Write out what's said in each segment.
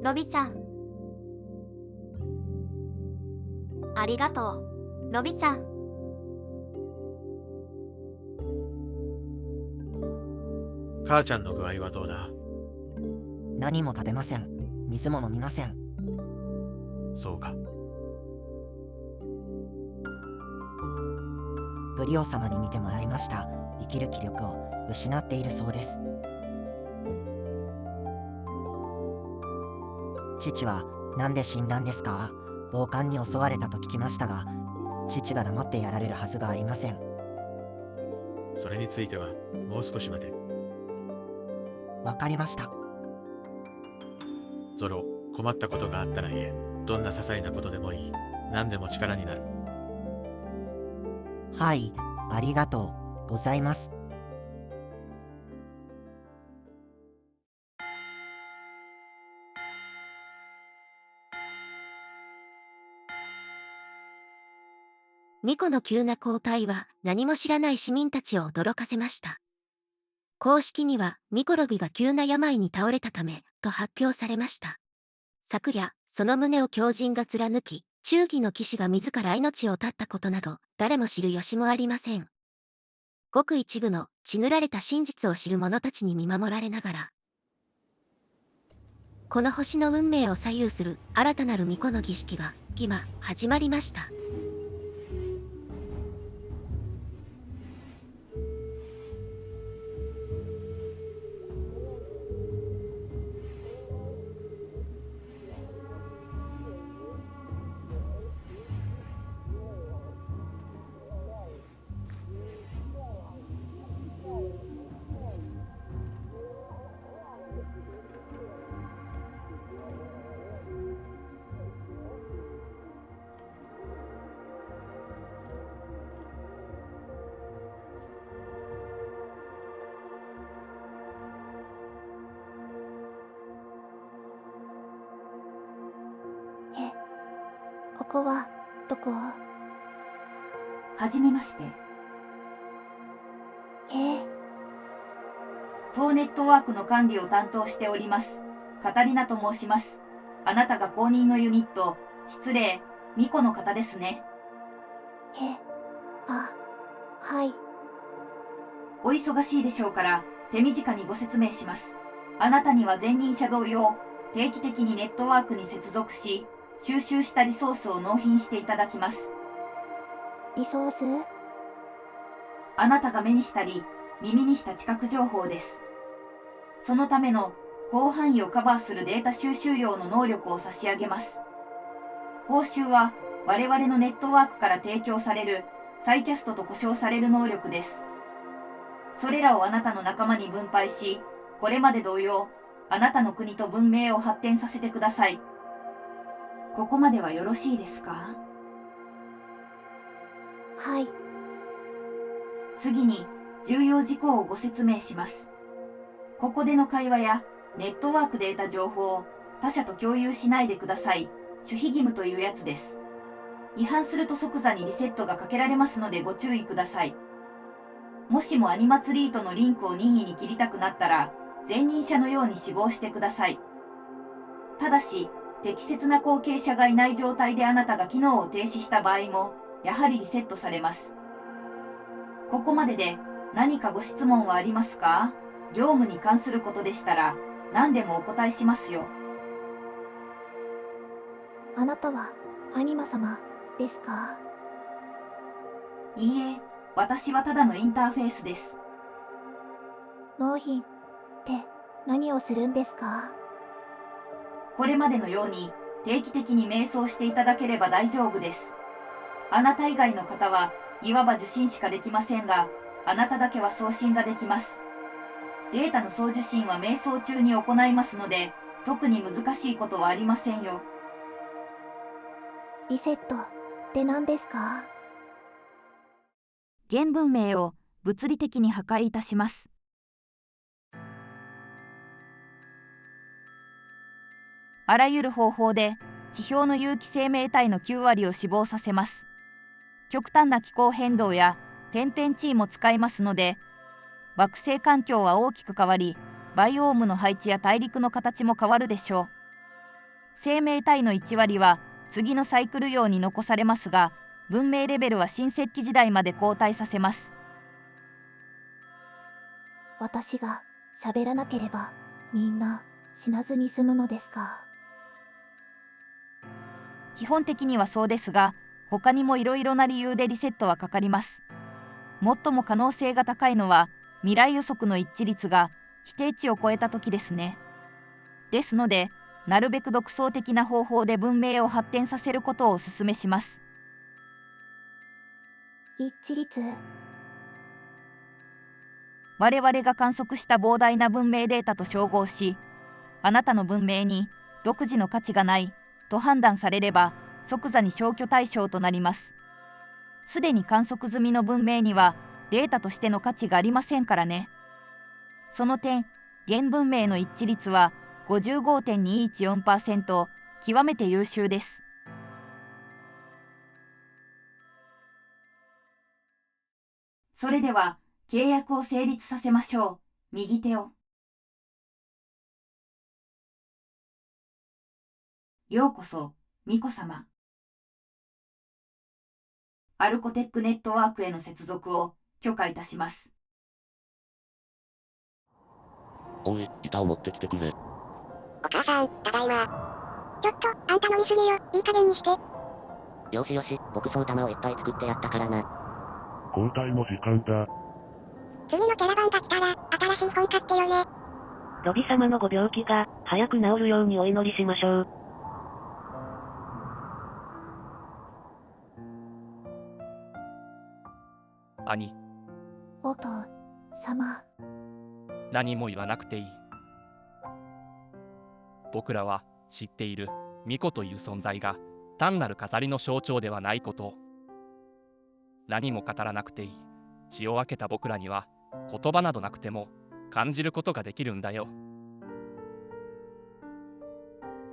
ロビちゃん、ありがとう、ロビちゃん。母ちゃんの具合はどうだ？何も食べません。水も飲みません。そうか。ブリオ様に見てもらいました。生きる気力を失っているそうです。父は何で死んだんですか？暴漢に襲われたと聞きましたが、父が黙ってやられるはずがありません。それについてはもう少し待て。わかりました。ゾロ、困ったことがあったら言え。どんな些細なことでもいい。何でも力になる。はい、ありがとうございます。ミコの急な交代は何も知らない市民たちを驚かせました。公式にはミコロビが急な病に倒れたためと発表されました。昨夜、その旨を狂人が貫き、忠義の騎士が自ら命を絶ったことなど、誰も知る由もありません。ごく一部の血塗られた真実を知る者たちに見守られながら、この星の運命を左右する新たなる巫女の儀式が今始まりました。ここはどこ？はじめまして。え当ネットワークの管理を担当しております。カタリナと申します。あなたが公認のユニット、失礼、ミコの方ですね。あ、はい。お忙しいでしょうから、手短にご説明します。あなたには前任者同様、定期的にネットワークに接続し、収集したリソースを納品していただきます。リソース？あなたが目にしたり、耳にした知覚情報です。そのための広範囲をカバーするデータ収集用の能力を差し上げます。報酬は我々のネットワークから提供されるサイキャストと呼称される能力です。それらをあなたの仲間に分配し、これまで同様、あなたの国と文明を発展させてください。ここまではよろしいですか？はい。次に重要事項をご説明します。ここでの会話やネットワークで得た情報を他者と共有しないでください。守秘義務というやつです。違反すると即座にリセットがかけられますのでご注意ください。もしもアニマツリートのリンクを任意に切りたくなったら、前任者のように死亡してください。ただし、適切な後継者がいない状態であなたが機能を停止した場合も、やはりリセットされます。ここまでで何かご質問はありますか？業務に関することでしたら、何でもお答えしますよ。あなたはアニマ様ですか？いいえ、私はただのインターフェースです。納品って何をするんですか？これまでのように定期的に瞑想していただければ大丈夫です。あなた以外の方はいわば受信しかできませんが、あなただけは送信ができます。データの送受信は瞑想中に行いますので、特に難しいことはありませんよ。リセットって何ですか？原文名を物理的に破壊いたします。あらゆる方法で地表の有機生命体の9割を死亡させます。極端な気候変動や天変地異も使いますので、惑星環境は大きく変わり、バイオームの配置や大陸の形も変わるでしょう。生命体の1割は次のサイクル用に残されますが、文明レベルは新石器時代まで後退させます。私が喋らなければみんな死なずに済むのですか？基本的にはそうですが、他にもいろいろな理由でリセットはかかります。最も可能性が高いのは未来予測の一致率が否定値を超えた時ですね。ですので、なるべく独創的な方法で文明を発展させることをお勧めします。一致率。我々が観測した膨大な文明データと照合し、あなたの文明に独自の価値がないと判断されれば即座に消去対象となります。すでに観測済みの文明にはデータとしての価値がありませんからね。その点、現文明の一致率は 55.214%、極めて優秀です。それでは契約を成立させましょう。右手を。ようこそ、ミコ様。アルコテックネットワークへの接続を許可いたします。おい、板を持ってきてくれ。お母さん、ただいま。ちょっと、あんた飲みすぎよ。いい加減にして。よしよし、牧草玉をいっぱい作ってやったからな。交代の時間だ。次のキャラバンが来たら、新しい本買ってよね。ロビ様のご病気が、早く治るようにお祈りしましょう。兄、お父様。何も言わなくていい。僕らは知っている巫女という存在が単なる飾りの象徴ではないことを。何も語らなくていい。血を分けた僕らには言葉などなくても感じることができるんだよ。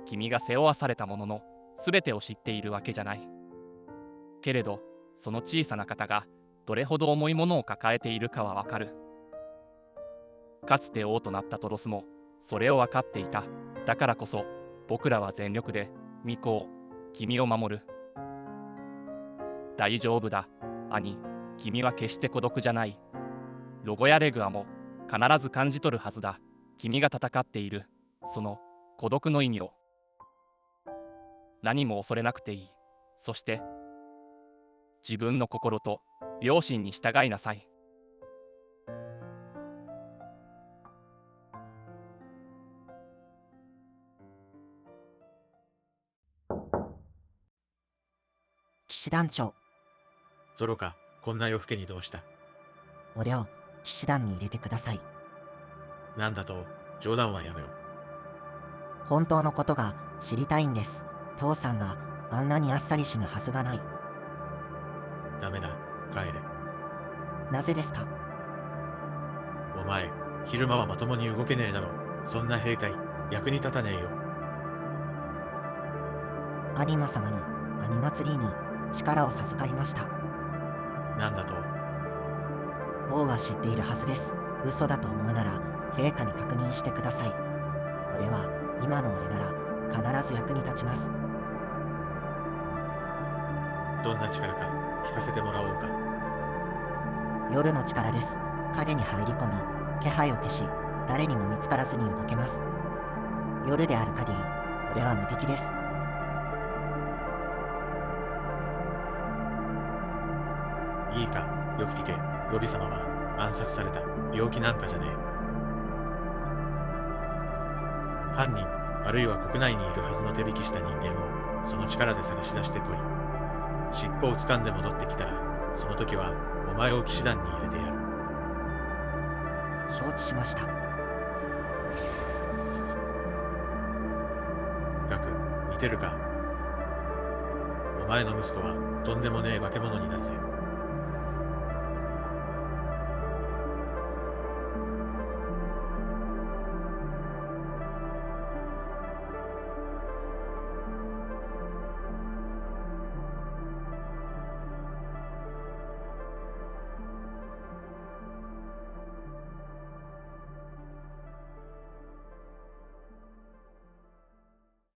君が背負わされたものの全てを知っているわけじゃない。けれどその小さな方がどれほど重いものを抱えているかはわかる。かつて王となったトロスもそれを分かっていた。だからこそ僕らは全力で巫女を、君を守る。大丈夫だ、兄。君は決して孤独じゃない。ロゴやレグアも必ず感じ取るはずだ。君が戦っているその孤独の意味を。何も恐れなくていい。そして自分の心と良心に従いなさい。騎士団長、ゾロか、こんな夜更けにどうした？俺を騎士団に入れてください。なんだと、冗談はやめろ。本当のことが知りたいんです。父さんがあんなにあっさり死ぬはずがない。ダメだ、帰れ。なぜですか？お前、昼間はまともに動けねえだろ。そんな兵隊、役に立たねえよ。アニマ様に、アニマツリーに力を授かりました。なんだと？王は知っているはずです。嘘だと思うなら、陛下に確認してください。これは、今の俺なら、必ず役に立ちます。どんな力か、聞かせてもらおうか。夜の力です。影に入り込み、気配を消し、誰にも見つからずに動けます。夜である限り、俺は無敵です。いいか、よく聞け。ロビ様は暗殺された。病気なんかじゃねえ。犯人、あるいは国内にいるはずの手引きした人間をその力で探し出してこい。尻尾を掴んで戻ってきたら、その時はお前を騎士団に入れてやる。承知しました。ガク、見てるか。お前の息子はとんでもねえ化け物になるぜ。